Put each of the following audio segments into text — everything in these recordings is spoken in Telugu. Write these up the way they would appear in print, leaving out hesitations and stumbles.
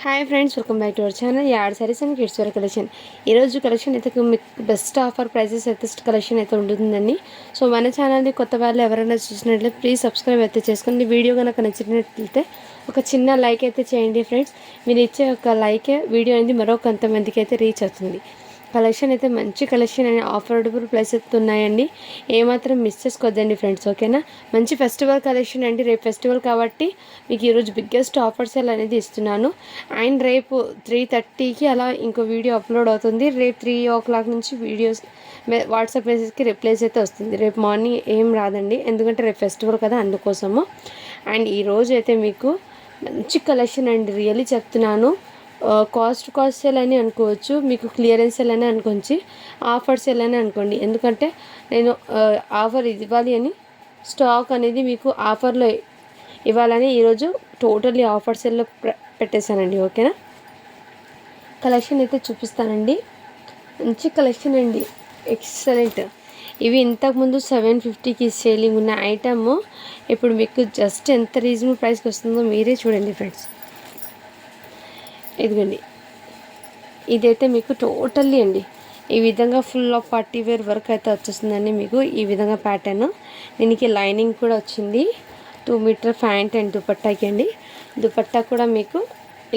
Hi friends, welcome back to our channel యాడ్ saris and kids wear collection. ఈరోజు కలెక్షన్ అయితే మీకు బెస్ట్ ఆఫర్ ప్రైజెస్ అయితే కలెక్షన్ అయితే ఉంటుందండి. సో మన ఛానల్ని కొత్త వాళ్ళు ఎవరైనా చూసినట్లయితే ప్లీజ్ సబ్స్క్రైబ్ అయితే చేసుకోండి. వీడియో కనుక నచ్చినట్లయితే ఒక చిన్న లైక్ అయితే చేయండి ఫ్రెండ్స్. మీరు ఇచ్చే ఒక లైకే వీడియో అనేది మరో కొంతమందికి అయితే రీచ్ అవుతుంది. కలెక్షన్ అయితే మంచి కలెక్షన్ అని ఆఫర్డబుల్ ప్రైస్ అయితే ఉన్నాయండి. ఏమాత్రం మిస్ చేసుకోవద్దండి ఫ్రెండ్స్, ఓకేనా. మంచి ఫెస్టివల్ కలెక్షన్ అండి. రేపు ఫెస్టివల్ కాబట్టి మీకు ఈరోజు బిగ్గెస్ట్ ఆఫర్ సేల్ అనేది ఇస్తున్నాను. అండ్ రేపు 3:30కి అలా ఇంకో వీడియో అప్లోడ్ అవుతుంది. రేపు 3 o'clock నుంచి వీడియోస్ వాట్సాప్ మెసేజ్కి రిప్లైస్ అయితే వస్తుంది. రేపు మార్నింగ్ ఏం రాదండి, ఎందుకంటే రేపు ఫెస్టివల్ కదా, అందుకోసము. అండ్ ఈరోజు అయితే మీకు మంచి కలెక్షన్ అండి, రియల్లీ చెప్తున్నాను. కాస్ట్ సేల్ అని అనుకోవచ్చు, మీకు క్లియరెన్స్ సేల్ అని అనుకోవచ్చు, ఆఫర్ సేల్ అని అనుకోండి. ఎందుకంటే నేను ఆఫర్ ఇవ్వాలి అని, స్టాక్ అనేది మీకు ఆఫర్లో ఇవ్వాలని ఈరోజు టోటల్లీ ఆఫర్ సేల్లో పెట్టేశానండి, ఓకేనా. కలెక్షన్ అయితే చూపిస్తానండి. మంచి కలెక్షన్ అండి, ఎక్సలెంట్. ఇవి ఇంతకుముందు 750కి సేలింగ్ ఉన్న ఐటమ్ ఇప్పుడు మీకు జస్ట్ ఎంత రీజనబుల్ ప్రైస్కి వస్తుందో మీరే చూడండి ఫ్రెండ్స్. ఇదిగోండి, ఇదైతే మీకు టోటల్లీ అండి ఈ విధంగా full of party wear work అయితే వచ్చేస్తుందండి. మీకు ఈ విధంగా ప్యాటర్న్, దీనికి లైనింగ్ కూడా వచ్చింది. 2 మీటర్ ప్యాంట్ అండ్ దుపట్టాకి అండి. దుపట్టా కూడా మీకు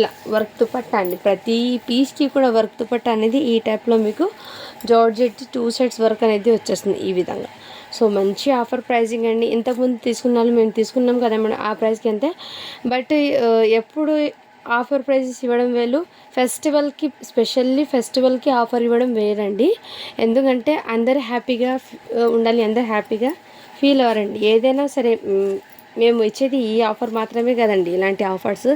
ఇలా వర్క్ దుపట్టా అండి. ప్రతి పీస్కి కూడా వర్క్ దుపట్టా అనేది ఈ టైప్లో మీకు జార్జెట్ 2 sets వర్క్ అనేది వచ్చేస్తుంది ఈ విధంగా. సో మంచి ఆఫర్ ప్రైజింగ్ అండి. ఇంతకుముందు తీసుకున్న వాళ్ళు మేము తీసుకున్నాం కదా మేడం ఆ ప్రైస్కి అంతే. బట్ ఎప్పుడు ఆఫర్ ప్రైజెస్ ఇవ్వడం వేలు, ఫెస్టివల్కి స్పెషల్లీ ఫెస్టివల్కి ఆఫర్ ఇవ్వడం వేరండి. ఎందుకంటే అందరు హ్యాపీగా ఉండాలి, అందరు హ్యాపీగా ఫీల్ అవ్వరండి. ఏదైనా సరే మేము ఇచ్చేది ఈ ఆఫర్ మాత్రమే కదండి, ఇలాంటి ఆఫర్స్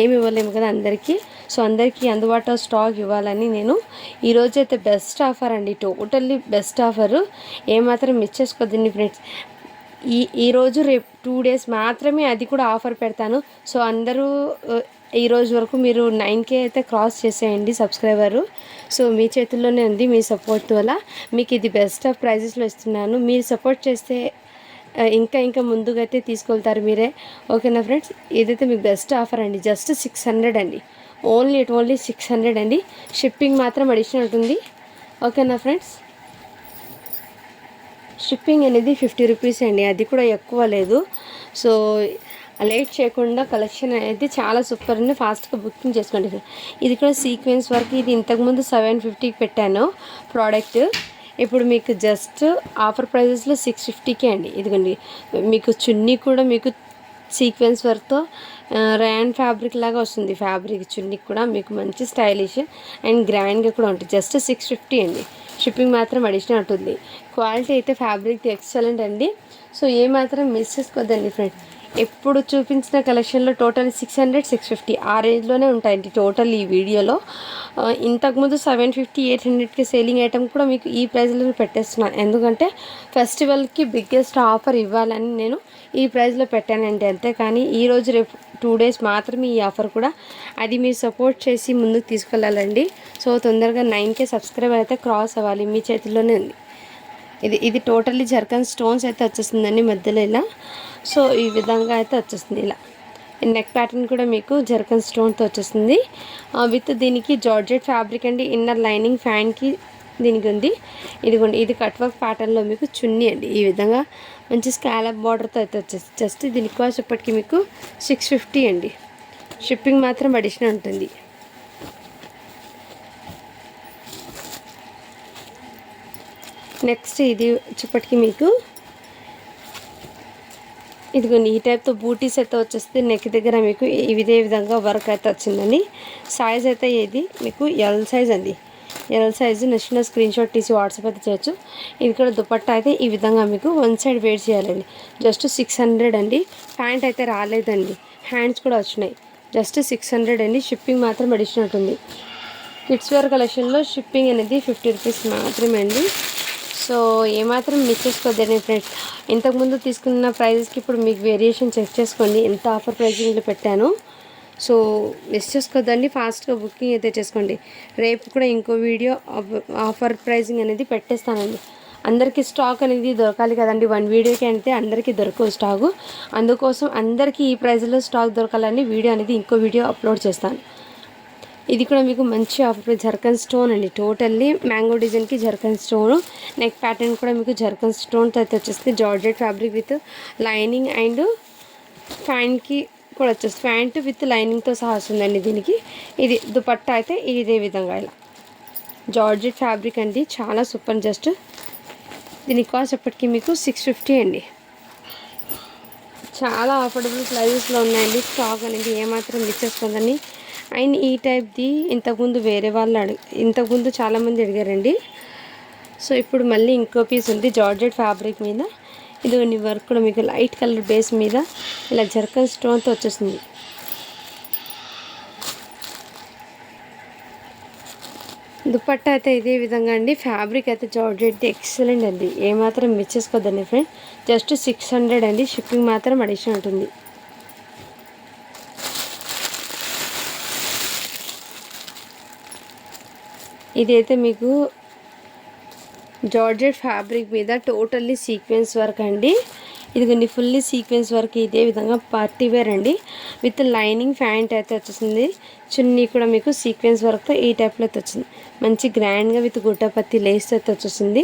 ఏమి ఇవ్వలేము కదా అందరికీ. సో అందరికీ అందుబాటులో స్టాక్ ఇవ్వాలని నేను ఈరోజైతే బెస్ట్ ఆఫర్ అండి, టోటల్లీ బెస్ట్ ఆఫరు. ఏమాత్రం మిస్ చేసుకోవద్దండి ఫ్రెండ్స్. ఈరోజు రేపు 2 days మాత్రమే, అది కూడా ఆఫర్ పెడతాను. సో అందరూ ఈరోజు వరకు మీరు 9K అయితే క్రాస్ చేసేయండి సబ్స్క్రైబరు. సో మీ చేతుల్లోనే ఉంది, మీ సపోర్ట్ వల్ల మీకు ఇది బెస్ట్ ఆఫ్ ప్రైజెస్లో ఇస్తున్నాను. మీరు సపోర్ట్ చేస్తే ఇంకా ముందుగా అయితే తీసుకెళ్తారు మీరే, ఓకేనా ఫ్రెండ్స్. ఇదైతే మీకు బెస్ట్ ఆఫర్ అండి, జస్ట్ 600 అండి, ఓన్లీ 600 అండి. షిప్పింగ్ మాత్రం అడిషనల్ ఉంటుంది, ఓకేనా ఫ్రెండ్స్. షిప్పింగ్ అనేది 50 రూపీస్ అండి, అది కూడా ఎక్కువ లేదు. సో లేట్ చేయకుండా కలెక్షన్ అనేది చాలా సూపర్ అండి, ఫాస్ట్గా బుకింగ్ చేసుకోండి. ఇది కూడా సీక్వెన్స్ వర్క్, ఇది ఇంతకుముందు 750కి పెట్టాను ప్రోడక్ట్. ఇప్పుడు మీకు జస్ట్ ఆఫర్ ప్రైజెస్లో 650కే అండి. ఇదిగోండి, మీకు చున్నీ కూడా మీకు సీక్వెన్స్ వర్క్తో ర్యాన్ ఫ్యాబ్రిక్ లాగా వస్తుంది. ఫ్యాబ్రిక్ చున్నీ కూడా మీకు మంచి స్టైలిష్ అండ్ గ్రాండ్గా కూడా ఉంటుంది. జస్ట్ 650 అండి. షిప్పింగ్ మాత్రం అడిషనల్ ఉంటుంది. క్వాలిటీ అయితే ఫ్యాబ్రిక్ ఎక్సలెంట్ అండి. సో ఏమాత్రం మిస్ చేసుకోవద్దండి ఫ్రెండ్స్. ఎప్పుడు చూపించిన కలెక్షన్లో టోటల్ 600, 650 ఆ రేంజ్లోనే ఉంటాయండి టోటల్ ఈ వీడియోలో. ఇంతకుముందు 750, 800కి సేలింగ్ ఐటమ్ కూడా మీకు ఈ ప్రైస్లో పెట్టేస్తున్నాను. ఎందుకంటే ఫెస్టివల్కి బిగ్గెస్ట్ ఆఫర్ ఇవ్వాలని నేను ఈ ప్రైస్లో పెట్టానండి, అంతే. కానీ ఈరోజు రేపు 2 days మాత్రమే ఈ ఆఫర్ కూడా, అది మీరు సపోర్ట్ చేసి ముందుకు తీసుకెళ్ళాలండి. సో తొందరగా 9K సబ్స్క్రైబర్ అయితే క్రాస్ అవ్వాలి, మీ చేతిలోనే ఉంది. ఇది టోటల్లీ జర్కన్ స్టోన్స్ అయితే వచ్చేస్తుందండి మధ్యలో ఇలా. సో ఈ విధంగా అయితే వచ్చేస్తుంది ఇలా. నెక్ ప్యాటర్న్ కూడా మీకు జర్కన్ స్టోన్తో వచ్చేస్తుంది విత్ దీనికి జార్జెట్ ఫ్యాబ్రిక్ అండి. ఇన్నర్ లైనింగ్ ఫ్యాన్కి దీనికి ఉంది. ఇదిగోండి, ఇది కట్ వర్క్ ప్యాటర్న్లో మీకు చున్నీ అండి. ఈ విధంగా మంచి స్కాలప్ బార్డర్తో అయితే వచ్చేస్తుంది. జస్ట్ దీనికి కాస్ట్ ఇప్పటికి మీకు 650 అండి. షిప్పింగ్ మాత్రం అడిషనల్ ఉంటుంది. నెక్స్ట్ ఇది వచ్చేప్పటికి మీకు ఇదిగోండి, ఈ టైప్తో బూటీస్ అయితే వచ్చేస్తే నెక్ దగ్గర మీకు ఇదే విధంగా వర్క్ అయితే వచ్చిందండి. సైజ్ అయితే ఇది మీకు ఎల్ సైజ్ అండి, ఎల్ సైజు. నచ్చిన స్క్రీన్ షాట్ తీసి వాట్సాప్ అయితే చేయొచ్చు. ఇది కూడా దుపట్టా అయితే ఈ విధంగా మీకు 1 side వేర్ చేయాలండి. జస్ట్ 600 అండి. ప్యాంట్ అయితే రాలేదండి, హ్యాండ్స్ కూడా వచ్చినాయి. జస్ట్ 600 అండి. షిప్పింగ్ మాత్రం అడిషనల్ ఉంటుంది. కిడ్స్ వేర్ కలెక్షన్లో షిప్పింగ్ అనేది 50 రూపీస్ మాత్రమే అండి. సో ఏమాత్రం మిస్ చేసుకోవద్దండి ఫ్రెండ్స్. ఇంతకుముందు తీసుకున్న ప్రైజెస్కి ఇప్పుడు మీకు వేరియేషన్ చెక్ చేసుకోండి, ఎంత ఆఫర్ ప్రైజింగ్లో పెట్టాను. సో మిస్ చేసుకోవద్దండి, ఫాస్ట్గా బుకింగ్ అయితే చేసుకోండి. రేపు కూడా ఇంకో వీడియో ఆఫర్ ప్రైజింగ్ అనేది పెట్టేస్తానండి. అందరికీ స్టాక్ అనేది దొరకాలి కదండి, 1 వీడియోకి అయితే అందరికీ దొరకవు స్టాకు. అందుకోసం అందరికీ ఈ ప్రైజ్లో స్టాక్ దొరకాలని వీడియో అనేది ఇంకో వీడియో అప్లోడ్ చేస్తాను. ఇది కూడా మీకు మంచి ఆఫర్ జర్కన్ స్టోన్ అండి. టోటల్లీ మ్యాంగో డిజైన్కి జర్కన్ స్టోన్. నెక్ ప్యాటర్న్ కూడా మీకు జర్కన్ స్టోన్తో అయితే వచ్చేస్తుంది. Georgette fabric with lining and ఫ్యాంట్కి కూడా వచ్చేస్తుంది. ప్యాంట్ విత్ లైనింగ్తో సహా వస్తుందండి దీనికి. ఇది దుపట్టా అయితే ఇదే విధంగా ఇలా జార్జెట్ ఫ్యాబ్రిక్ అండి, చాలా సూపర్. జస్ట్ దీని కాస్ట్ ఎప్పటికీ మీకు 650 అండి. చాలా అఫోర్డబుల్ ప్రైజెస్లో ఉన్నాయండి. స్టాక్ అనేది ఏమాత్రం మిస్ చేసుకోండి. అండ్ ఈ టైప్ది ఇంతకుముందు వేరే వాళ్ళు ఇంతకుముందు చాలామంది అడిగారండి. సో ఇప్పుడు మళ్ళీ ఇంకో పీస్ ఉంది జార్జెట్ ఫ్యాబ్రిక్ మీద. ఇది వర్క్ కూడా మీకు లైట్ కలర్ బేస్ మీద ఇలా జర్కన్ స్టోన్తో వచ్చేస్తుంది. దుపట్టా అయితే ఇదే విధంగా అండి. ఫ్యాబ్రిక్ అయితే జార్జెట్ది ఎక్సలెంట్ అండి, ఏమాత్రం మిస్ చేసుకోవద్దండి ఫ్రెండ్. జస్ట్ 600 అండి, షిప్పింగ్ మాత్రం అడిషనల్ ఉంటుంది. ఇదైతే మీకు జార్జెట్ ఫ్యాబ్రిక్ మీద టోటల్లీ సీక్వెన్స్ వర్క్ అండి. ఇదిగోండి ఫుల్లీ సీక్వెన్స్ వర్క్ ఇదే విధంగా పార్టీ వేర్ అండి. విత్ లైనింగ్ ప్యాంట్ అయితే వచ్చేసింది. చున్నీ కూడా మీకు సీక్వెన్స్ వర్క్తో ఈ టైప్లో అయితే వచ్చింది. మంచి గ్రాండ్గా విత్ గుట్టపత్తి లేస్ అయితే వచ్చేసింది.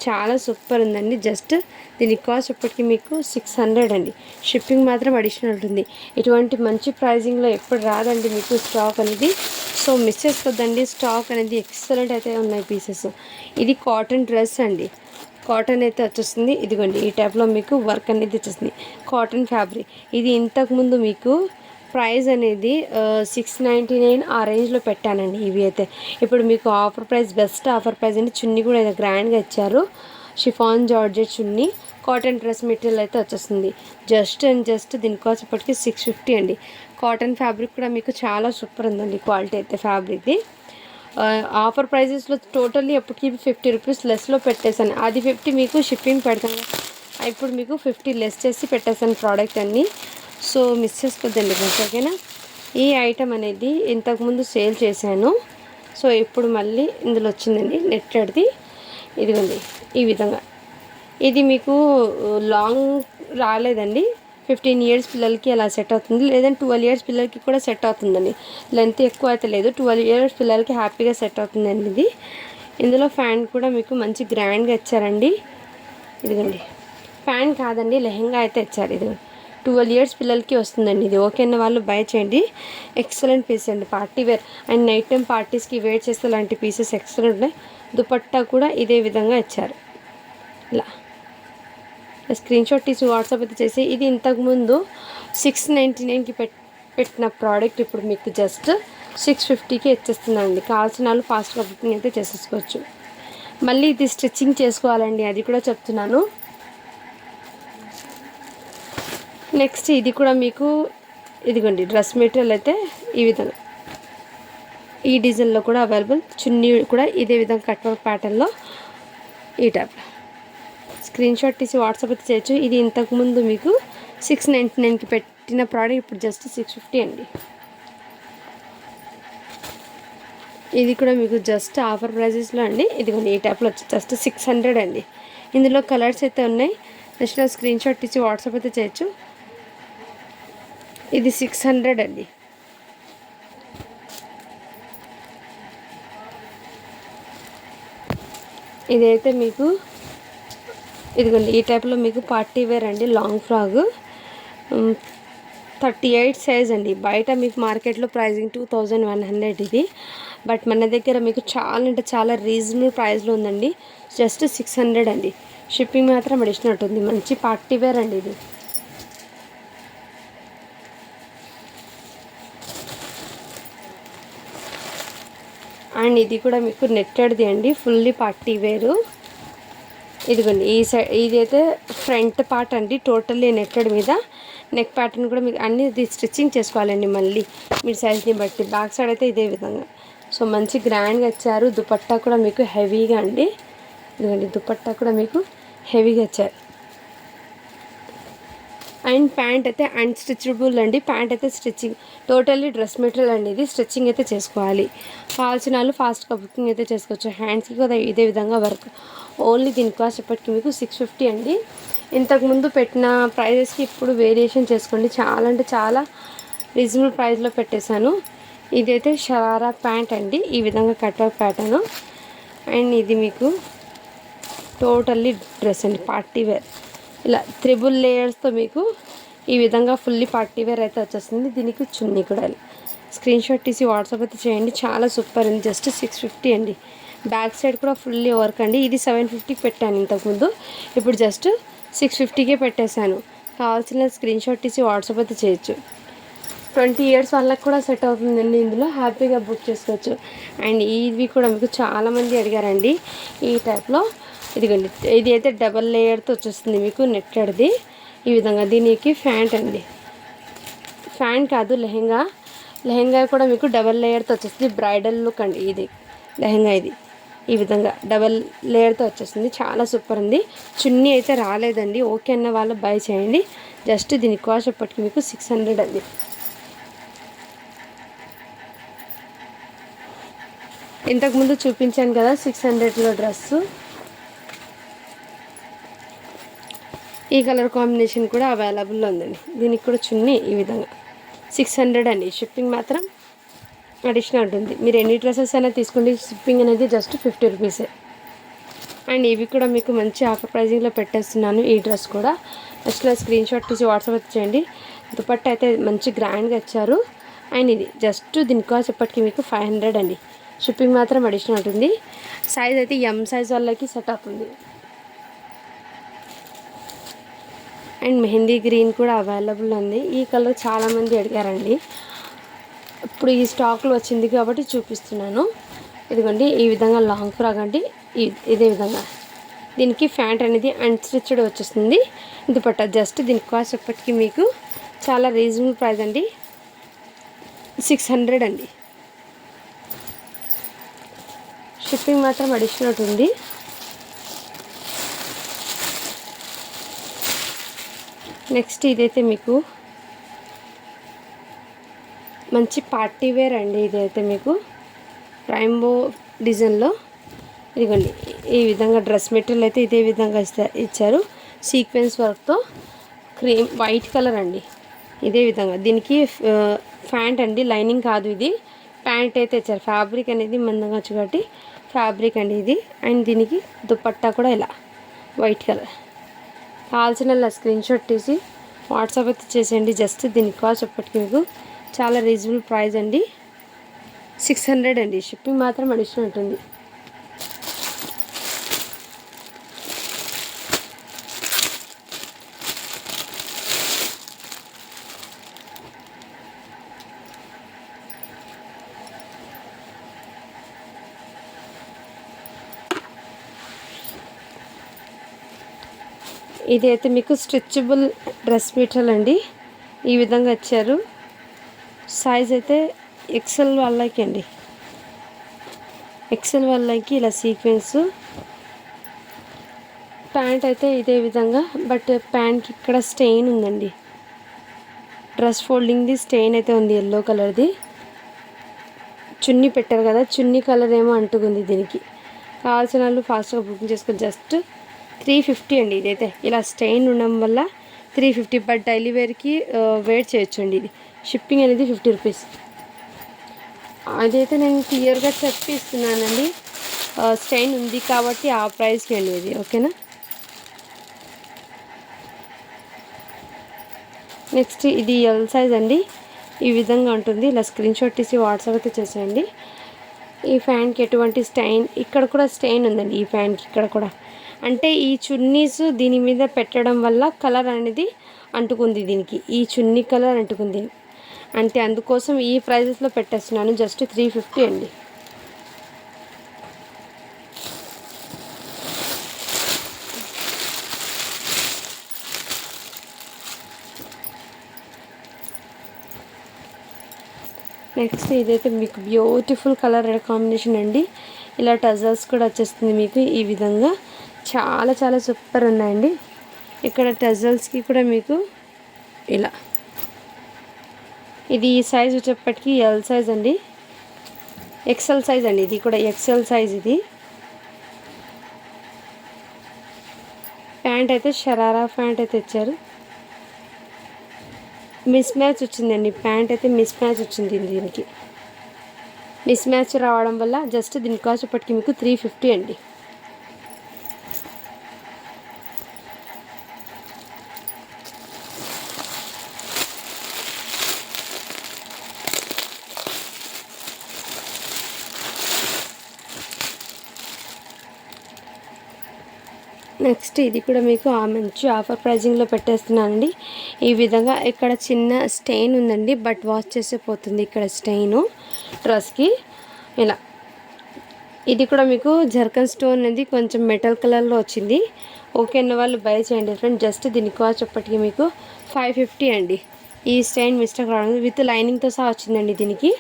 చాలా సూపర్ ఉందండి. జస్ట్ దీని కాస్ట్ ఇప్పటికీ మీకు 600 అండి, షిప్పింగ్ మాత్రం అడిషనల్ ఉంటుంది. ఇటువంటి మంచి ప్రైజింగ్లో ఎప్పుడు రాదండి మీకు స్టాక్ అనేది. సో మిస్ చేసుకోద్దండి, స్టాక్ అనేది ఎక్సలెంట్ అయితే ఉన్నాయి పీసెస్. ఇది కాటన్ డ్రెస్ అండి, కాటన్ అయితే వచ్చేస్తుంది. ఇదిగోండి ఈ టైప్లో మీకు వర్క్ అనేది వచ్చేస్తుంది. కాటన్ ఫ్యాబ్రిక్ ఇది ఇంతకుముందు మీకు ప్రైస్ అనేది 699 ఆ రేంజ్లో పెట్టానండి. ఇవి అయితే ఇప్పుడు మీకు offer price, best offer price అండి. చున్నీ కూడా ఏదో గ్రాండ్గా ఇచ్చారు. షిఫాన్ జార్జెట్ చున్నీ, కాటన్ డ్రెస్ మెటీరియల్ అయితే వచ్చేస్తుంది. జస్ట్ దీని కాస్ట్ ఇప్పటికీ 650 అండి. కాటన్ ఫ్యాబ్రిక్ కూడా మీకు చాలా సూపర్ ఉందండి క్వాలిటీ అయితే ఫ్యాబ్రిక్ది. ఆఫర్ ప్రైజెస్లో టోటల్లీ ఎప్పటికీ 50 రూపీస్ లెస్లో పెట్టేశాను. అది 50 మీకు షిప్పింగ్ పెడతాను, ఇప్పుడు మీకు 50 లెస్ చేసి పెట్టేశాను ప్రోడక్ట్ అన్నీ. సో మిస్ చేసుకోద్దండి ఫ్రెండ్స్, ఓకేనా. ఈ ఐటమ్ అనేది ఇంతకుముందు సేల్ చేశాను. సో ఇప్పుడు మళ్ళీ ఇందులో వచ్చిందండి నెట్టెడ్ది. ఇదిగోండి ఈ విధంగా. ఇది మీకు లాంగ్ రాలేదండి. 15 ఇయర్స్ పిల్లలకి అలా సెట్ అవుతుంది, లేదంటే 12 ఇయర్స్ పిల్లలకి కూడా సెట్ అవుతుందండి. లెంత్ ఎక్కువ అయితే లేదు, 12 ఇయర్స్ పిల్లలకి హ్యాపీగా సెట్ అవుతుందండి ఇది. ఇందులో ఫ్యాన్ కూడా మీకు మంచి గ్రాండ్గా ఇచ్చారండి. ఇదిగోండి ఫ్యాన్ కాదండి, లెహెంగా అయితే ఇచ్చారు. ఇది 12 ఇయర్స్ పిల్లలకి వస్తుందండి. ఇది ఓకే అన్న వాళ్ళు బై చేయండి. ఎక్సలెంట్ పీస్ అండి, party wear and night time పార్టీస్కి వేర్ చేస్తే లాంటి పీసెస్ ఎక్సలెంట్ ఉన్నాయి. దుపట్టా కూడా ఇదే విధంగా ఇచ్చారు. ఇలా స్క్రీన్ షాట్ తీసి వాట్సాప్ అయితే చేసి, ఇది ఇంతకుముందు 699కి పెట్టిన ప్రోడక్ట్ ఇప్పుడు మీకు జస్ట్ 650కి ఇచ్చేస్తుందండి. కావాల్సిన వాళ్ళు ఫాస్ట్గా బుకింగ్ అయితే చేసేసుకోవచ్చు. మళ్ళీ ఇది స్టిచ్చింగ్ చేసుకోవాలండి, అది కూడా చెప్తున్నాను. నెక్స్ట్ ఇది కూడా మీకు ఇదిగోండి డ్రెస్ మెటీరియల్ అయితే ఈ విధంగా ఈ డిజైన్లో కూడా అవైలబుల్. చున్నీ కూడా ఇదే విధంగా కట్ వర్క్ ప్యాటర్న్లో ఈ టైప్. స్క్రీన్ షాట్ తీసి వాట్సాప్ అయితే చేయొచ్చు. ఇది ఇంతకుముందు మీకు 699కి పెట్టిన ప్రోడక్ట్ ఇప్పుడు జస్ట్ 650 అండి. ఇది కూడా మీకు జస్ట్ ఆఫర్ ప్రైజెస్లో అండి. ఇదిగోండి ఈ టైప్లో వచ్చి జస్ట్ 600 అండి. ఇందులో కలర్స్ అయితే ఉన్నాయి. నెక్స్ట్ స్క్రీన్ షాట్ తీసి వాట్సాప్ అయితే చేయొచ్చు. ఇది 600 అండి. ఇదైతే మీకు ఇదిగోండి ఈ టైప్లో మీకు పార్టీ వేర్ అండి, లాంగ్ ఫ్రాక్ 38 సైజ్ అండి. బయట మీకు మార్కెట్లో ప్రైజింగ్ 2100 ఇది, బట్ మన దగ్గర మీకు చాలా అంటే చాలా రీజనబుల్ ప్రైస్లో ఉందండి. జస్ట్ 600 అండి, షిప్పింగ్ మాత్రం అడిషనల్ ఉంటుంది. మంచి పార్టీ వేర్ అండి ఇది. అండ్ ఇది కూడా మీకు నెట్టెడ్ది అండి, ఫుల్లీ పార్టీ వేరు. ఇదిగోండి ఈ సైడ్ ఇదైతే ఫ్రంట్ పార్ట్ అండి, టోటల్లీ నెట్టెడ్ మీద. నెక్ ప్యాటర్న్ కూడా మీకు అన్ని ఇది స్టిచ్చింగ్ చేసుకోవాలండి మళ్ళీ మీరు సైజ్ని బట్టి. బ్యాక్ సైడ్ అయితే ఇదే విధంగా. సో మంచి గ్రాండ్గా ఇచ్చారు. దుపట్టా కూడా మీకు హెవీగా అండి. ఇదిగోండి దుపట్టా కూడా మీకు హెవీగా ఇచ్చారు. అండ్ ప్యాంట్ అయితే అన్స్టిచబుల్ అండి. ప్యాంట్ అయితే స్టిచ్చింగ్, టోటల్లీ డ్రెస్ మెటీరియల్ అండి. ఇది స్టిచ్చింగ్ అయితే చేసుకోవాలి. కావాల్సిన వాళ్ళు ఫాస్ట్గా బుకింగ్ అయితే చేసుకోవచ్చు. హ్యాండ్స్కి కూడా ఇదే విధంగా వర్క్. ఓన్లీ దీని కాస్ట్ ఇప్పటికి మీకు 650 అండి. ఇంతకుముందు పెట్టిన ప్రైజెస్కి ఇప్పుడు వేరియేషన్ చేసుకోండి. చాలా అంటే చాలా రీజనబుల్ ప్రైస్లో పెట్టేశాను. ఇదైతే షరారా ప్యాంట్ అండి, ఈ విధంగా కట్వర్క్ ప్యాటర్ను. అండ్ ఇది మీకు టోటల్లీ డ్రెస్ అండి, పార్టీ వేర్. ఇలా త్రిబుల్ లేయర్స్తో మీకు ఈ విధంగా ఫుల్లీ పార్టీ వేర్ అయితే వచ్చేస్తుంది. దీనికి చున్నీ కూడా స్క్రీన్ షాట్ తీసి వాట్సాప్ అయితే చేయండి. చాలా సూపర్ ఉంది. జస్ట్ 650 అండి. బ్యాక్ సైడ్ కూడా ఫుల్లీ వర్క్ అండి. ఇది 750కి పెట్టాను ఇంతకుముందు, ఇప్పుడు జస్ట్ 650కే పెట్టేశాను. కావాల్సిన స్క్రీన్ షాట్ తీసి వాట్సాప్ అయితే చేయొచ్చు. 20 ఇయర్స్ వాళ్ళకి కూడా సెట్ అవుతుందండి, ఇందులో హ్యాపీగా బుక్ చేసుకోవచ్చు. అండ్ ఇవి కూడా మీకు చాలామంది అడిగారండి ఈ టైప్లో. ఇదిగోండి, ఇది అయితే డబల్ లేయర్తో వచ్చేస్తుంది మీకు నెట్టెడ్ది ఈ విధంగా. దీనికి ఫ్యాంట్ అండి, ఫ్యాంట్ కాదు లెహెంగా కూడా మీకు డబల్ లేయర్తో వచ్చేస్తుంది. బ్రైడల్ లుక్ అండి ఇది లెహెంగా. ఇది ఈ విధంగా డబల్ లేయర్తో వచ్చేస్తుంది. చాలా సూపర్ ఉంది. చున్నీ అయితే రాలేదండి, ఓకే అన్న వాళ్ళు బై చేయండి. జస్ట్ దీని కాస్ట్ ఇప్పటికి మీకు 600 అండి. ఇంతకుముందు చూపించాను కదా 600లో డ్రెస్సు. ఈ కలర్ కాంబినేషన్ కూడా అవైలబుల్లో ఉందండి. దీనికి కూడా చున్నీ ఈ విధంగా 600 అండి. షిప్పింగ్ మాత్రం అడిషనల్ ఉంటుంది. మీరు ఎన్ని డ్రెస్సెస్ అయినా తీసుకోండి, షిప్పింగ్ అనేది జస్ట్ 50 రూపీసే. అండ్ ఇవి కూడా మీకు మంచి ఆఫర్ ప్రైజింగ్లో పెట్టేస్తున్నాను. ఈ డ్రెస్ కూడా నెక్స్ట్ స్క్రీన్ షాట్ తీసి వాట్సాప్ వచ్చేయండి. దుపట్టా అయితే మంచి గ్రాండ్గా ఇచ్చారు. అండ్ ఇది జస్ట్ దీని కాస్ట్ ఇప్పటికి మీకు 500 అండి. షిప్పింగ్ మాత్రం అడిషనల్ ఉంటుంది. సైజ్ అయితే ఎం సైజ్ వాళ్ళకి సెట్ అవుతుంది. అండ్ మెహందీ గ్రీన్ కూడా అవైలబుల్ ఉంది. ఈ కలర్ చాలామంది అడిగారండి, ఇప్పుడు ఈ స్టాక్లో వచ్చింది కాబట్టి చూపిస్తున్నాను. ఇదిగోండి, ఈ విధంగా లాంగ్ ఫ్రాక్ అండి. ఇదే విధంగా దీనికి ప్యాంట్ అనేది అన్స్టిచ్డ్ వచ్చేస్తుంది. దుపట్టా జస్ట్ దీని కాస్ట్ ఎప్పటికీ మీకు చాలా రీజనబుల్ ప్రైస్ అండి, 600 అండి. షిప్పింగ్ మాత్రం అడిషనల్ ఉంది. నెక్స్ట్ ఇదైతే మీకు మంచి పార్టీ వేర్ అండి. ఇదైతే మీకు రైంబో డిజైన్లో ఇదిగోండి ఈ విధంగా డ్రెస్ మెటీరియల్ అయితే ఇదే విధంగా ఇచ్చారు. సీక్వెన్స్ వర్క్తో క్రీమ్ వైట్ కలర్ అండి. ఇదే విధంగా దీనికి ప్యాంట్ అండి, లైనింగ్ కాదు, ఇది ప్యాంట్ అయితే ఇచ్చారు. ఫ్యాబ్రిక్ అనేది మందంగా వచ్చి కాబట్టి ఫ్యాబ్రిక్ అండి ఇది. అండ్ దీనికి దుపట్టా కూడా ఇలా వైట్ కలర్. కావాల్సిన స్క్రీన్ షాట్ తీసి వాట్సాప్ అయితే చేసేయండి. జస్ట్ దీని కాస్ట్ ఎప్పటికీ మీకు చాలా రీజనబుల్ ప్రైస్ అండి, 600 అండి. షిప్పింగ్ మాత్రం అడిషనల్ ఉంటుంది. ఇది అయితే మీకు స్ట్రెచబుల్ డ్రెస్ మెటీరియల్ అండి. ఈ విధంగా ఇచ్చారు. సైజ్ అయితే ఎక్సెల్ వాళ్ళకి అండి, ఎక్సెల్ వాళ్ళకి ఇలా సీక్వెన్స్. ప్యాంట్ అయితే ఇదే విధంగా, బట్ ప్యాంట్ ఇక్కడ స్టెయిన్ ఉందండి. డ్రెస్ ఫోల్డింగ్ది స్టెయిన్ అయితే ఉంది, ఎల్లో కలర్ది. చున్నీ పెట్టారు కదా, చున్నీ కలర్ ఏమో అంటుకుంది. దీనికి కావాల్సిన వాళ్ళు ఫాస్ట్గా బుకింగ్ చేసుకొని జస్ట్ 350 అండి. ఇదైతే ఇలా స్టెయిన్ ఉండడం వల్ల 350, బట్ డైలీ వేర్కి వేర్ చేయొచ్చండి. ఇది షిప్పింగ్ అనేది 50 రూపీస్. అదైతే నేను క్లియర్గా చెప్పిస్తున్నానండి, స్టెయిన్ ఉంది కాబట్టి ఆ ప్రైస్కి అండి ఇది, ఓకేనా. నెక్స్ట్ ఇది ఎల్ సైజ్ అండి. ఈ విధంగా ఉంటుంది. ఇలా స్క్రీన్ షాట్ తీసి వాట్సాప్ అయితే చేసేయండి. ఈ ఫ్యాన్కి ఎటువంటి స్టెయిన్, ఇక్కడ కూడా స్టెయిన్ ఉందండి ఈ ఫ్యాన్కి. ఇక్కడ కూడా అంటే ఈ చున్నీస్ దీని మీద పెట్టడం వల్ల కలర్ అనేది అంటుకుంది. దీనికి ఈ చున్నీ కలర్ అంటుకుంది, అంటే అందుకోసం ఈ ప్రైజెస్లో పెట్టేస్తున్నాను. జస్ట్ 350 అండి. నెక్స్ట్ ఇదైతే మీకు బ్యూటిఫుల్ కలర్ కాంబినేషన్ అండి. ఇలా టజల్స్ కూడా వచ్చేస్తుంది మీకు ఈ విధంగా. చాలా చాలా సూపర్ ఉన్నాయండి. ఇక్కడ టజల్స్కి కూడా మీకు ఇలా, ఇది ఈ సైజ్ వచ్చేప్పటికి ఎల్ సైజ్ అండి, ఎక్సెల్ సైజ్ అండి. ఇది కూడా ఎక్సెల్ సైజ్. ఇది ప్యాంట్ అయితే షరారా ప్యాంట్ అయితే ఇచ్చారు. మిస్ మ్యాచ్ వచ్చిందండి, ప్యాంట్ అయితే మిస్ మ్యాచ్ వచ్చింది దీనికి. మిస్ మ్యాచ్ రావడం వల్ల జస్ట్ దీని కాస్ట్ ఇప్పటికి మీకు 350 అండి. నెక్స్ట్ ఇది కూడా మీకు మంచి ఆఫర్ ప్రైజింగ్లో పెట్టేస్తున్నానండి. ఈ విధంగా ఇక్కడ చిన్న స్టెయిన్ ఉందండి, బట్ వాష్ చేసే పోతుంది ఇక్కడ స్టెయిన్ డ్రెస్కి. ఇలా ఇది కూడా మీకు జర్కన్ స్టోన్ అనేది కొంచెం మెటల్ కలర్లో వచ్చింది. ఓకే అన్న వాళ్ళు బై చేయండి ఫ్రెండ్. జస్ట్ దీని కాస్ట్ చెప్పటికి మీకు 550 అండి. ఈ స్టెయిన్ మిస్టేక్ రావడం విత్ లైనింగ్తో సహా వచ్చిందండి. దీనికి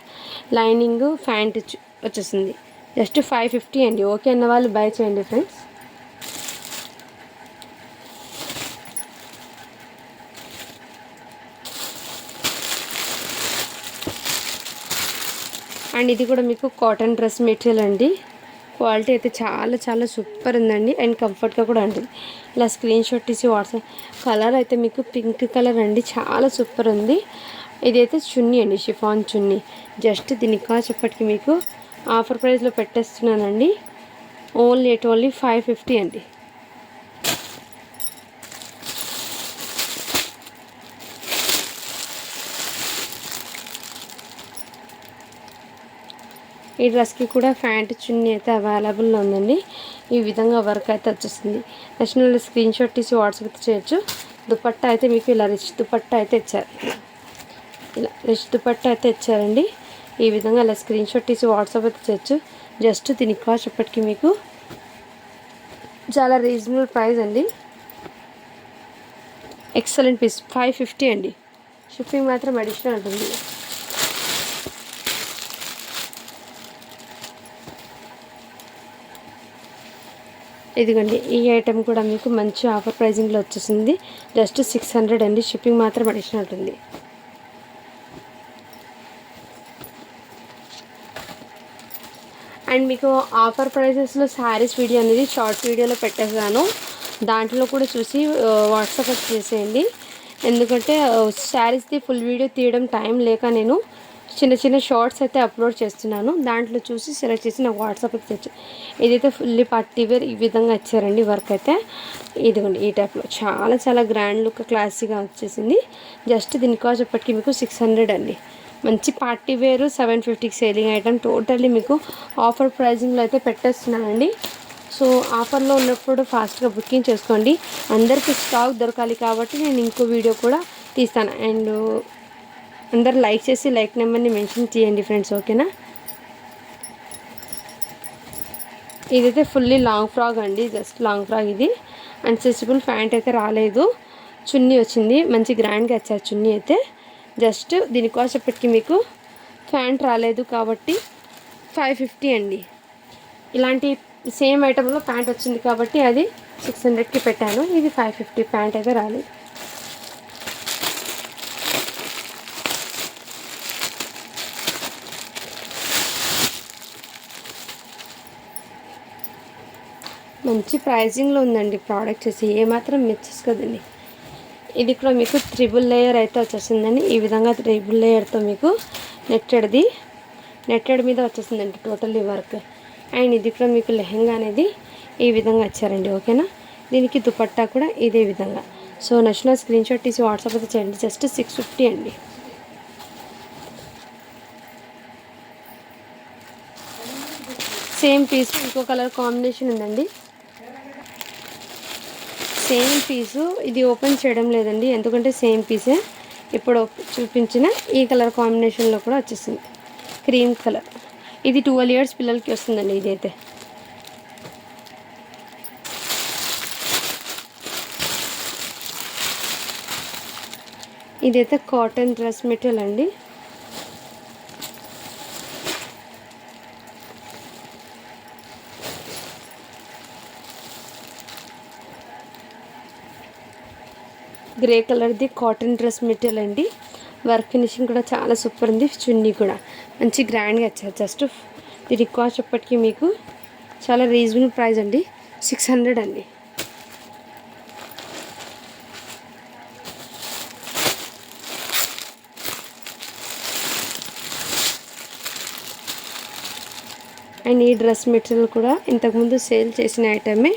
లైనింగ్ ప్యాంట్ వచ్చేసింది. జస్ట్ 550 అండి. ఓకే అన్న వాళ్ళు బై చేయండి ఫ్రెండ్స్. అండ్ ఇది కూడా మీకు కాటన్ డ్రెస్ మెటీరియల్ అండి. క్వాలిటీ అయితే చాలా చాలా సూపర్ ఉందండి అండ్ కంఫర్ట్గా కూడా ఉంటుంది. ఇలా స్క్రీన్ షాట్ తీసి వాట్సాప్. కలర్ అయితే మీకు పింక్ కలర్ అండి, చాలా సూపర్ ఉంది. ఇదైతే చున్నీ అండి, షిఫాన్ చున్నీ. జస్ట్ దీనికి కాసేపటికి మీకు ఆఫర్ ప్రైస్లో పెట్టేస్తున్నానండి. ఓన్లీ 550 అండి. ఈ డ్రెస్కి కూడా ప్యాంట్ చున్నీ అయితే అవైలబుల్లో ఉందండి. ఈ విధంగా వర్క్ అయితే వచ్చేస్తుంది. నచ్చిన స్క్రీన్ షాట్ తీసి వాట్సాప్ చేయొచ్చు. దుపట్టా అయితే మీకు ఇలా రిచ్ దుపట్టా అయితే ఇచ్చారు. ఇలా రిచ్ దుపట్టా అయితే ఇచ్చారండి. ఈ విధంగా ఇలా స్క్రీన్ షాట్ తీసి వాట్సాప్ అయితే చేయొచ్చు. జస్ట్ దీని కాస్ట్ ఇప్పటికి మీకు చాలా రీజనబుల్ ప్రైస్ అండి. ఎక్సలెంట్ పీస్ 550 అండి. షిప్పింగ్ మాత్రం అడిషనల్ ఉంటుంది. ఇదిగోండి, ఈ ఐటెం కూడా మీకు మంచి ఆఫర్ ప్రైజింగ్లో వచ్చేసింది. జస్ట్ 600 అండి. షిప్పింగ్ మాత్రం అడిషనల్ ఉంటుంది. అండ్ మీకు ఆఫర్ ప్రైజెస్లో శారీస్ వీడియో అనేది షార్ట్ వీడియోలో పెట్టేసాను. దాంట్లో కూడా చూసి వాట్సాప్ చేసేయండి. ఎందుకంటే శారీస్ది ఫుల్ వీడియో తీయడం టైం లేక నేను చిన్న చిన్న షార్ట్స్ అయితే అప్లోడ్ చేస్తున్నాను. దాంట్లో చూసి సెలెక్ట్ చేసి నాకు వాట్సాప్ అయితే తెచ్చు. ఇదైతే ఫుల్లీ పార్టీ వేర్ ఈ విధంగా ఇచ్చారండి. వర్క్ అయితే ఇదిగోండి ఈ టైప్లో చాలా చాలా గ్రాండ్ లుక్ క్లాసీగా వచ్చేసింది. జస్ట్ దీని కాస్ట్ ఇప్పటికీ మీకు 600 అండి. మంచి పార్టీ వేరు 750కి సేలింగ్ ఐటమ్. టోటల్లీ మీకు ఆఫర్ ప్రైజింగ్లో అయితే పెట్టేస్తున్నానండి. సో ఆఫర్లో ఉన్నప్పుడు ఫాస్ట్గా బుకింగ్ చేసుకోండి. అందరికీ స్టాక్ దొరకాలి కాబట్టి నేను ఇంకో వీడియో కూడా తీస్తాను. అండ్ అందరు లైక్ చేసి లైక్ నెంబర్ని మెన్షన్ చేయండి ఫ్రెండ్స్, ఓకేనా. ఇదైతే ఫుల్లీ లాంగ్ ఫ్రాక్ అండి, జస్ట్ లాంగ్ ఫ్రాక్ ఇది. అండ్ స్ట్రెచబుల్ ప్యాంట్ అయితే రాలేదు, చున్నీ వచ్చింది. మంచి గ్రాండ్గా వచ్చారు చున్నీ అయితే. జస్ట్ దీని కాస్ట్ ఇప్పటికి మీకు ప్యాంట్ రాలేదు కాబట్టి 550 అండి. ఇలాంటి సేమ్ ఐటెంలో ప్యాంట్ వచ్చింది కాబట్టి అది 600కి పెట్టాను. ఇది 550, ప్యాంట్ అయితే రాలేదు. మంచి ప్రైజింగ్లో ఉందండి ప్రోడక్ట్ వచ్చి, ఏమాత్రం మిక్సెస్ కదండి. ఇది కూడా మీకు 3 లేయర్ అయితే వచ్చేసిందండి. ఈ విధంగా 3 లేయర్తో మీకు నెట్టెడ్ మీద వచ్చేసిందండి టోటల్లీ వర్క్. అండ్ ఇది కూడా మీకు లెహంగా అనేది ఈ విధంగా వచ్చారండి, ఓకేనా. దీనికి దుపట్టా కూడా ఇదే విధంగా. సో నచ్చిన స్క్రీన్ షాట్ తీసి వాట్సాప్ అయితే చేయండి. జస్ట్ 650 అండి. సేమ్ పీస్ ఇంకో కలర్ కాంబినేషన్ ఉందండి. సేమ్ పీసు ఇది ఓపెన్ చేయడం లేదండి, ఎందుకంటే సేమ్ పీసే. ఇప్పుడు చూపించిన ఈ కలర్ కాంబినేషన్లో కూడా వచ్చేసింది, క్రీమ్ కలర్. ఇది 12 ఇయర్స్ పిల్లలకి వస్తుందండి. ఇదైతే కాటన్ డ్రెస్ మెటీరియల్ అండి. గ్రే కలర్ది కాటన్ డ్రెస్ మెటీరియల్ అండి. వర్క్ ఫినిషింగ్ కూడా చాలా సూపర్ ఉంది. చున్నీ కూడా మంచి గ్రాండ్గా వచ్చారు. జస్ట్ దీని కాస్ట్ చెప్పటికి మీకు చాలా రీజనబుల్ ప్రైస్ అండి, 600 అండి. అండ్ ఈ డ్రెస్ మెటీరియల్ కూడా ఇంతకుముందు సేల్ చేసిన ఐటమే,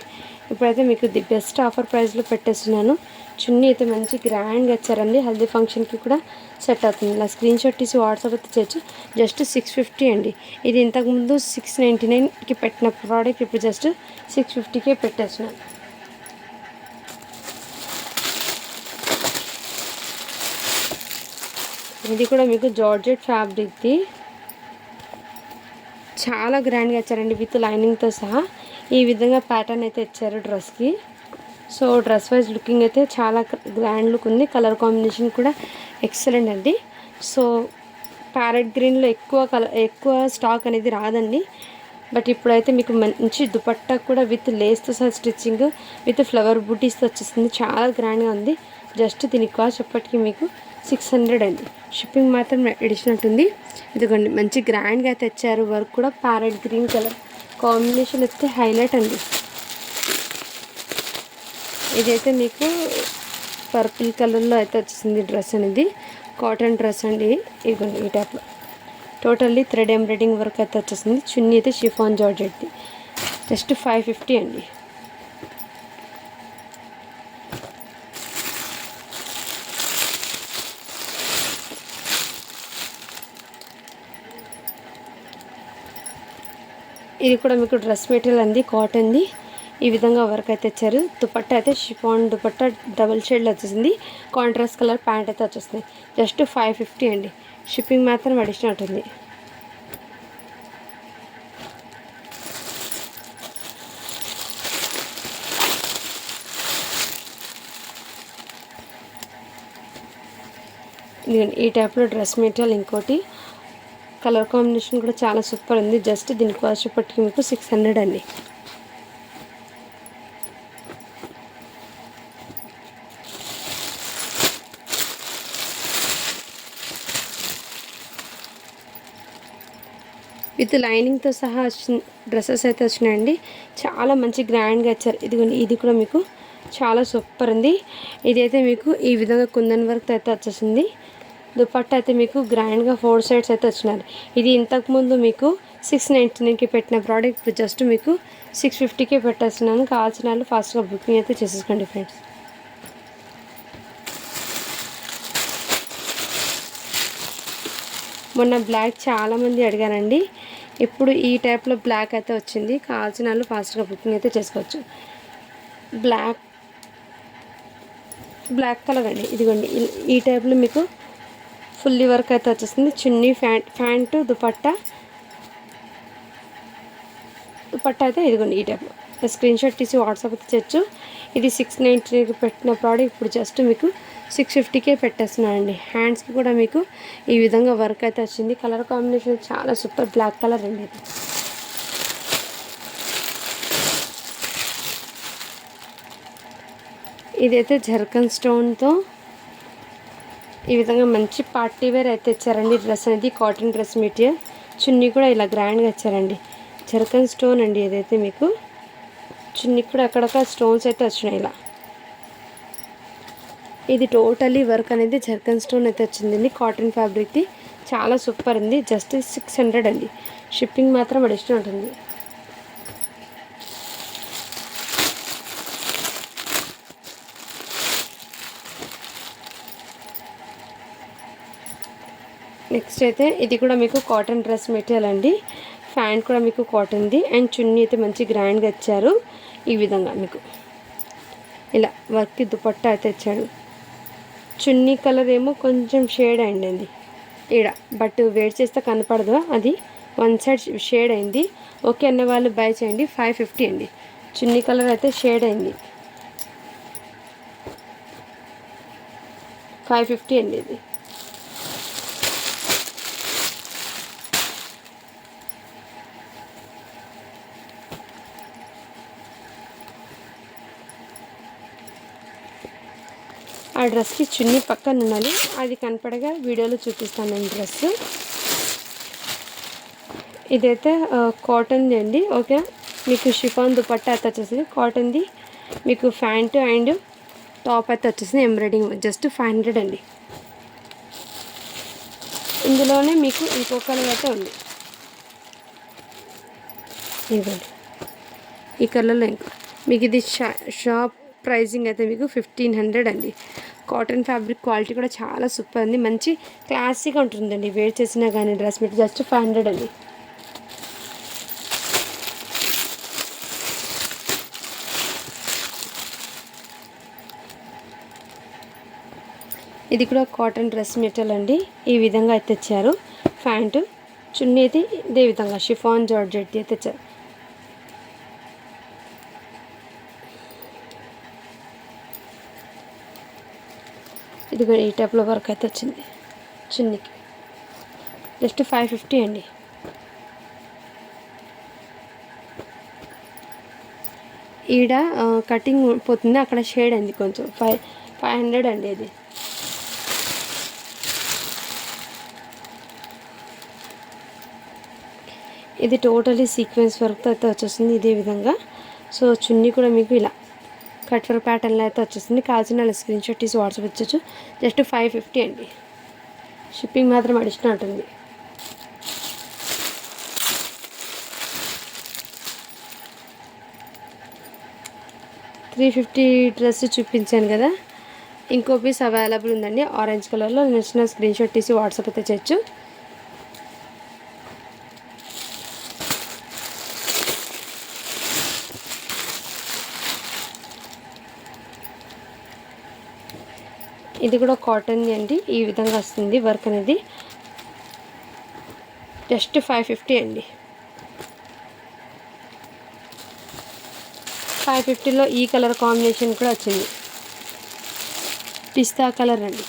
ఇప్పుడైతే మీకు ది బెస్ట్ ఆఫర్ ప్రైస్లో పెట్టేస్తున్నాను. చున్నీ అయితే మంచి గ్రాండ్గా ఇచ్చారండి, హల్దీ ఫంక్షన్కి కూడా సెట్ అవుతుంది. ఇలా స్క్రీన్ షాట్ తీసి వాట్సాప్ అయితే చేయొచ్చు. జస్ట్ 650 అండి. ఇది ఇంతకుముందు 699కి పెట్టిన ప్రోడక్ట్ ఇప్పుడు జస్ట్ 650కే పెట్టేస్తున్నాను. ఇది కూడా మీకు జార్జెట్ ఫ్యాబ్రిక్ది, చాలా గ్రాండ్గా ఇచ్చారండి విత్ లైనింగ్తో సహా. ఈ విధంగా ప్యాటర్న్ అయితే ఇచ్చారు డ్రెస్కి. సో డ్రెస్ వైజ్ లుకింగ్ అయితే చాలా గ్రాండ్ లుక్ ఉంది. కలర్ కాంబినేషన్ కూడా ఎక్సలెంట్ అండి. సో ప్యారెట్ గ్రీన్లో ఎక్కువ స్టాక్ అనేది రాదండి. బట్ ఇప్పుడైతే మీకు మంచి దుపట్టా కూడా విత్ లేస్తో సహా స్టిచ్చింగ్ విత్ ఫ్లవర్ బూటీస్తో వచ్చేసింది. చాలా గ్రాండ్గా ఉంది. జస్ట్ దీని కాస్ట్ ఎప్పటికీ మీకు 600 అండి. షిప్పింగ్ మాత్రం ఎడిషనల్ ఉంటుంది. ఇదిగోండి మంచి గ్రాండ్గా తెచ్చారు. వర్క్ కూడా ప్యారెట్ గ్రీన్ కలర్ కాంబినేషన్ అయితే హైలైట్ అండి. ఇదైతే మీకు పర్పుల్ కలర్లో అయితే వచ్చేసింది డ్రెస్ అనేది. కాటన్ డ్రెస్ అండి. ఇదిగోండి ఈ టైప్లో టోటల్లీ థ్రెడ్ ఎంబ్రాయిడింగ్ వర్క్ అయితే వచ్చేసింది. చున్నీ అయితే షిఫాన్ జార్జెట్ది. జస్ట్ 550 అండి. ఇది కూడా మీకు డ్రెస్ మెటీరియల్ అండి, కాటన్ది. ఈ విధంగా వర్క్ అయితే ఇచ్చారు. దుపట్టా అయితే షిఫాన్ దుపట్టా డబుల్ షేడ్లో వచ్చేసింది. కాంట్రాస్ట్ కలర్ ప్యాంట్ అయితే వచ్చేస్తుంది. జస్ట్ 550 అండి. షిప్పింగ్ మాత్రం అడిషనల్ ఉంటుంది. ఈ టైప్లో డ్రెస్ మెటీరియల్ ఇంకోటి కలర్ కాంబినేషన్ కూడా చాలా సూపర్ ఉంది. జస్ట్ దీని కాస్ట్ పట్టుకు మీకు 600 అండి. విత్ లైనింగ్తో సహా డ్రెస్సెస్ అయితే వచ్చినాయండి. చాలా మంచి గ్రాండ్గా ఇచ్చారు. ఇదిగోండి ఇది కూడా మీకు చాలా సూపర్ ఉంది. ఇదైతే మీకు ఈ విధంగా కుందన్ వర్క్ అయితే వచ్చేసింది. దుపట్టా అయితే మీకు గ్రాండ్గా 4 సైడ్స్ అయితే వచ్చినారు. ఇది ఇంతకుముందు మీకు 699కి పెట్టిన ప్రోడక్ట్ ఇప్పుడు జస్ట్ మీకు 650కే పెట్టేస్తున్నాను. కావాల్సిన వాళ్ళు ఫాస్ట్గా బుకింగ్ అయితే చేసేసుకోండి ఫ్రెండ్స్. మొన్న బ్లాక్ చాలామంది అడిగారండి. ఇప్పుడు ఈ టైప్లో బ్లాక్ అయితే వచ్చింది. కావాల్సిన వాళ్ళు ఫాస్ట్గా బుకింగ్ అయితే చేసుకోవచ్చు. బ్లాక్ కలర్ అండి. ఇదిగోండి ఈ టైప్లో మీకు ఫుల్లీ వర్క్ అయితే వచ్చేస్తుంది. చున్నీ ప్యాంటు దుపట్టా అయితే ఇదిగోండి ఈ టైప్లో. స్క్రీన్ షాట్ తీసి వాట్సాప్ అయితే చేయొచ్చు. ఇది 690కి పెట్టిన ప్రోడక్ట్ ఇప్పుడు జస్ట్ మీకు 650కే పెట్టేస్తున్నానండి. హ్యాండ్స్కి కూడా మీకు ఈ విధంగా వర్క్ అయితే వచ్చింది. కలర్ కాంబినేషన్ చాలా సూపర్ బ్లాక్ కలర్ అండి. ఇదైతే జర్కన్ స్టోన్తో ఈ విధంగా మంచి పార్టీ వేర్ అయితే ఇచ్చారండి. డ్రెస్ అనేది కాటన్ డ్రెస్ మెటీరియల్. చున్నీ కూడా ఇలా గ్రాండ్గా ఇచ్చారండి. జర్కన్ స్టోన్ అండి. ఏదైతే మీకు చున్నీ కూడా అక్కడక్కడ స్టోన్స్ అయితే వచ్చినాయి ఇలా. ఇది టోటలీ వర్క్ అనేది జర్కన్ స్టోన్ అయితే వచ్చిందండి. కాటన్ ఫ్యాబ్రిక్ది చాలా సూపర్ ఉంది. జస్ట్ 600 అండి. షిప్పింగ్ మాత్రం అడిషనల్ ఉంటుంది. నెక్స్ట్ అయితే ఇది కూడా మీకు కాటన్ డ్రెస్ మెటీరియల్ అండి. ప్యాంట్ కూడా మీకు కాటన్ది అండ్ చున్నీ అయితే మంచి గ్రాండ్గా ఇచ్చారు. ఈ విధంగా మీకు ఇలా వర్క్కి దుపట్టా అయితే ఇచ్చాడు. చున్నీ కలర్ ఏమో కొంచెం షేడ్ అయింది ఈడ, బట్ వేడి చేస్తే కనపడదు. అది 1 సైడ్ షేడ్ అయింది. ఓకే అన్న వాళ్ళు బై చేయండి. 550 అండి. చున్నీ కలర్ అయితే షేడ్ అయింది. 550 అండి ఇది. ఆ డ్రెస్కి చున్నీ పక్కన ఉండాలి. అది కనపడగా వీడియోలో చూపిస్తాను నేను డ్రెస్. ఇదైతే కాటన్ది అండి. ఓకే మీకు షిఫాన్ దుపట్టా అయితే వచ్చేసింది. కాటన్ది మీకు ప్యాంటు అండ్ టాప్ అయితే వచ్చేసింది. ఎంబ్రాయిడింగ్ జస్ట్ 500 అండి. ఇందులోనే మీకు ఇంకో కలర్ అయితే ఉంది. ఇవ్వండి ఈ కలర్లో. ఇంకా మీకు ఇది షాప్ ప్రైజింగ్ అయితే మీకు 1500 అండి. కాటన్ ఫ్యాబ్రిక్ క్వాలిటీ కూడా చాలా సూపర్ అండి, మంచి క్లాసీగా ఉంటుందండి. వేర్ చేసినా కానీ డ్రెస్ మీకు జస్ట్ 500 అండి. ఇది కూడా కాటన్ డ్రెస్ మెటీరియల్ అండి. ఈ విధంగా అయితే తెచ్చారు. ప్యాంటు చున్నీ అయితే ఇదే విధంగా షిఫాన్ జార్జెట్ తెచ్చారు. ఇది కూడా ఈ టైప్లో వర్క్ అయితే వచ్చింది చున్నీకి. జస్ట్ 550 అండి. ఈడ కటింగ్ పోతుంది, అక్కడ షేడ్ అండి కొంచెం 500 అండి. ఇది ఇది టోటలీ సీక్వెన్స్ వర్క్తో అయితే వచ్చేస్తుంది ఇదే విధంగా. సో చున్నీ కూడా మీకు ఇలా కట్ వర్క్ ప్యాటర్న్లో అయితే వచ్చేస్తుంది. కావాల్సిన స్క్రీన్ షాట్ తీసి వాట్సాప్ ఇచ్చచ్చు. జస్ట్ 550 అండి. షిప్పింగ్ మాత్రం అడిషనల్ ఉంటుంది. $350 డ్రెస్ చూపించాను కదా, ఇంకో పీస్ అవైలబుల్ ఉందండి ఆరెంజ్ కలర్లో. నచ్చిన స్క్రీన్ షాట్ తీసి వాట్సాప్ అయితే చేయొచ్చు. ఇది కూడా కాటన్ అండి. ఈ విధంగా వస్తుంది వర్క్ అనేది. జస్ట్ 550 అండి. 550లో ఈ కలర్ కాంబినేషన్ కూడా వచ్చింది, పిస్తా కలర్ అండి.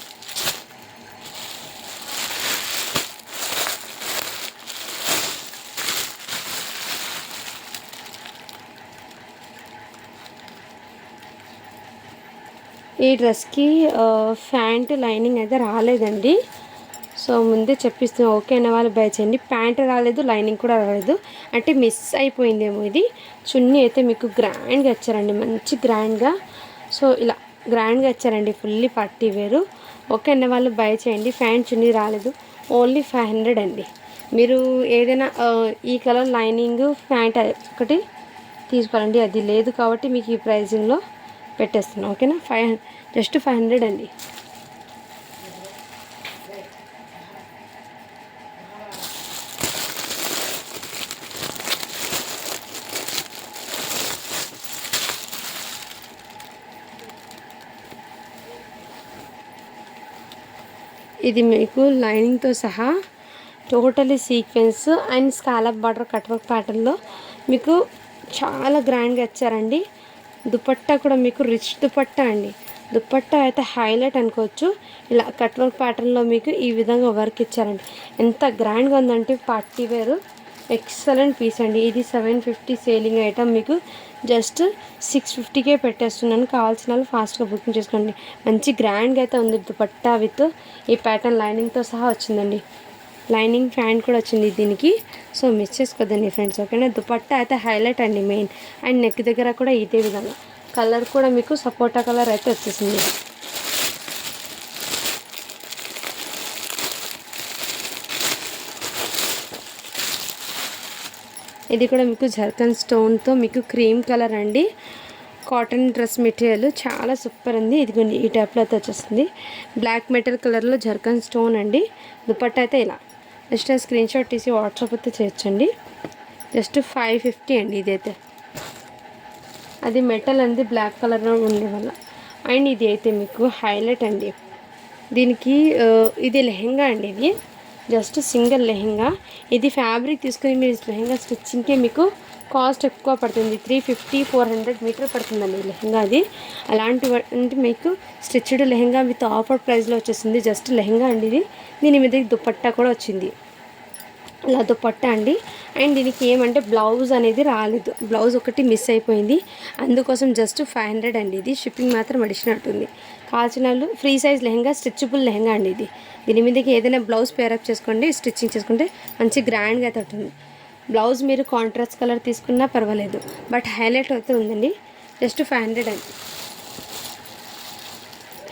ఈ డ్రెస్కి ప్యాంట్ లైనింగ్ అయితే రాలేదండి. సో ముందే చెప్పిస్తున్నాం, ఓకే అన్న వాళ్ళు బై చేయండి. ప్యాంట్ రాలేదు, లైనింగ్ కూడా రాలేదు, అంటే మిస్ అయిపోయిందేమో. ఇది చున్నీ అయితే మీకు గ్రాండ్గా ఇచ్చారండి, మంచి గ్రాండ్గా. సో ఇలా గ్రాండ్గా ఇచ్చారండి, ఫుల్లీ పార్టీ వేరు. ఓకే అన్న వాళ్ళు బై చేయండి. ప్యాంట్ చున్నీ రాలేదు, ఓన్లీ 500 అండి. మీరు ఏదైనా ఈ కలర్ లైనింగ్ ప్యాంట్ ఒకటి తీసుకోవాలండి, అది లేదు కాబట్టి మీకు ఈ ప్రైజింగ్లో పెట్టేస్తున్నాం. ఓకేనా, జస్ట్ 500 అండి. ఇది మీకు లైనింగ్తో సహా totally sequence and scallop border cut work ప్యాటర్న్లో మీకు చాలా గ్రాండ్గా ఇచ్చారండి. దుపట్టా కూడా మీకు రిచ్ దుపట్టా అండి. దుపట్టా అయితే హైలైట్ అనుకోవచ్చు. ఇలా కట్ వర్క్ ప్యాటర్న్లో మీకు ఈ విధంగా వర్క్ ఇచ్చారండి. ఎంత గ్రాండ్గా ఉందంటే పార్టీ వేరు ఎక్సలెంట్ పీస్ అండి. ఇది 750 సేలింగ్ ఐటమ్ మీకు జస్ట్ 650కే పెట్టేస్తున్నాను. కావాల్సిన వాళ్ళు ఫాస్ట్గా బుకింగ్ చేసుకోండి. మంచి గ్రాండ్గా అయితే ఉంది దుపట్టా విత్ ఈ ప్యాటర్న్ లైనింగ్తో సహా వచ్చిందండి. లైనింగ్ ఫ్యాంట్ కూడా వచ్చింది దీనికి. సో మిస్ చేసుకోద్దండి ఫ్రెండ్స్, ఓకేనా. దుపట్టా అయితే హైలైట్ అండి మెయిన్. అండ్ నెక్ దగ్గర కూడా ఇదే విధంగా కలర్ కూడా మీకు సపోటా కలర్ అయితే వచ్చేసింది. ఇది కూడా మీకు జర్కన్ స్టోన్తో మీకు క్రీమ్ కలర్ అండి. కాటన్ డ్రెస్ మెటీరియల్ చాలా సూపర్ ఉంది. ఇదిగోండి ఈ టైప్లో అయితే వచ్చేస్తుంది. బ్లాక్ మెటల్ కలర్లో జర్కన్ స్టోన్ అండి. దుపట్టా అయితే ఇలా జస్ట్ స్క్రీన్ షాట్ తీసి వాట్సాప్ అయితే చేయొచ్చండి. జస్ట్ 550 అండి. ఇదైతే అది మెటల్ అండి, బ్లాక్ కలర్లో ఉండే వల్ల. అండ్ ఇది అయితే మీకు హైలైట్ అండి. దీనికి ఇది లెహెంగా అండి. ఇది జస్ట్ సింగిల్ లెహెంగా. ఇది ఫ్యాబ్రిక్ తీసుకుని మీరు లెహెంగా స్టిచ్చింగ్కే మీకు కాస్ట్ ఎక్కువ పడుతుంది. 350-400 మీటర్ పడుతుందండి ఈ లెహెంగా. అది అలాంటి మీకు స్టిచ్డ్ లెహెంగా విత్ ఆఫర్ ప్రైస్లో వచ్చేసింది. జస్ట్ లెహెంగా అండి ఇది. దీని మీద దుపట్టా కూడా వచ్చింది, ఇలా దుపట్టా అండి. అండ్ దీనికి ఏమంటే బ్లౌజ్ అనేది రాలేదు, బ్లౌజ్ ఒకటి మిస్ అయిపోయింది. అందుకోసం జస్ట్ 500 అండి. ఇది షిప్పింగ్ మాత్రం అడిషనల్ ఉంటుంది. కావాల్సిన వాళ్ళు free size lehenga, stitchable lehenga అండి ఇది. దీని మీదకి ఏదైనా బ్లౌజ్ పేరప్ చేసుకోండి, స్టిచ్చింగ్ చేసుకుంటే మంచి గ్రాండ్గా అయితే ఉంటుంది. బ్లౌజ్ మీరు కాంట్రాస్ట్ కలర్ తీసుకున్నా పర్వాలేదు, బట్ హైలైట్ అయితే ఉందండి. జస్ట్ 500 అండి.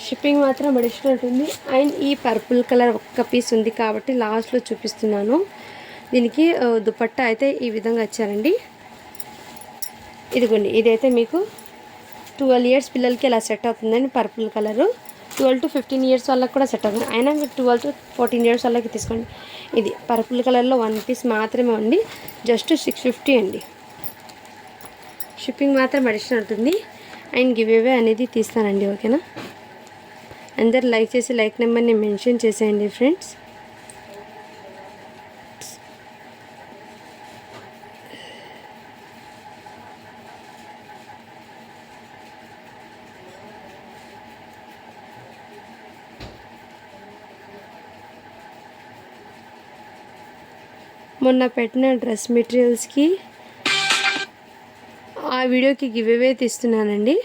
షిప్పింగ్ మాత్రం అడిషనల్ ఉంటుంది. అండ్ ఈ పర్పుల్ కలర్ ఒక్క పీస్ ఉంది కాబట్టి లాస్ట్లో చూపిస్తున్నాను. దీనికి దుపట్టా అయితే ఈ విధంగా ఇచ్చారండి. ఇదిగోండి, ఇదైతే మీకు 12 ఇయర్స్ పిల్లలకి ఇలా సెట్ అవుతుందండి. పర్పుల్ కలరు 12 to 15 ఇయర్స్ వాళ్ళకి కూడా సెట్ అవుతుంది. అయినా మీరు 12 to 14 ఇయర్స్ వాళ్ళకి తీసుకోండి. ఇది పర్పుల్ కలర్లో 1 పీస్ మాత్రమే అండి, జస్ట్ 650 అండి. షిప్పింగ్ మాత్రం అడిషనల్ ఉంటుంది. అండ్ గివ్ అవే అనేది తీస్తానండి, ఓకేనా. అందరు లైక్ చేసి లైక్ నెంబర్ని మెన్షన్ చేసేయండి ఫ్రెండ్స్. మొన్న పెట్టిన డ్రెస్ మెటీరియల్స్కి ఆ వీడియోకి గివ్ అవే తీస్తున్నానండి.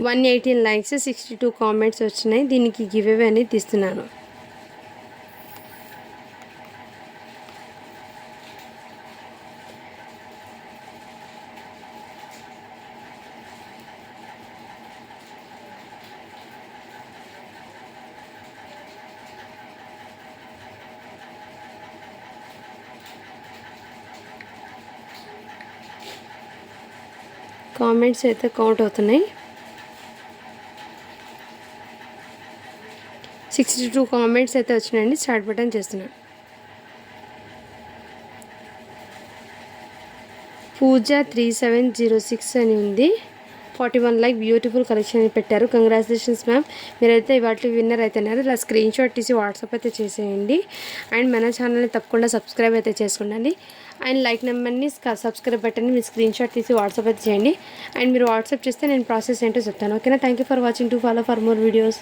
118 లైక్స్ 62 కామెంట్స్ వచ్చినాయి. దీనికి గివ్ అవే అనేది తీస్తున్నాను. కామెంట్స్ అయితే కౌంట్ అవుతున్నాయి. 62 కామెంట్స్ అయితే వచ్చినాయండి. స్టార్ట్ బటన్ చేస్తున్నాను. పూజ 3706 అని ఉంది. 41 లైక్ బ్యూటిఫుల్ కలెక్షన్ అని పెట్టారు. కంగ్రాచులేషన్స్ మ్యామ్, మీరైతే వాటి విన్నర్ అవుతున్నారు. ఇలా స్క్రీన్ షాట్ తీసి వాట్సాప్ అయితే చేసేయండి. అండ్ మన ఛానల్ని తప్పకుండా సబ్స్క్రైబ్ అయితే చేసుకోండి. అండ్ లైక్ నెంబర్ని సబ్స్క్రైబ్ బటన్ని మీరు స్క్రీన్ షాట్ తీసి వాట్సాప్ అయితే చేయండి. అండ్ మీరు వాట్సాప్ చేస్తే నేను ప్రాసెస్ ఏంటో చెప్తాను, ఓకేనా. Thank you for watching. To follow for more videos.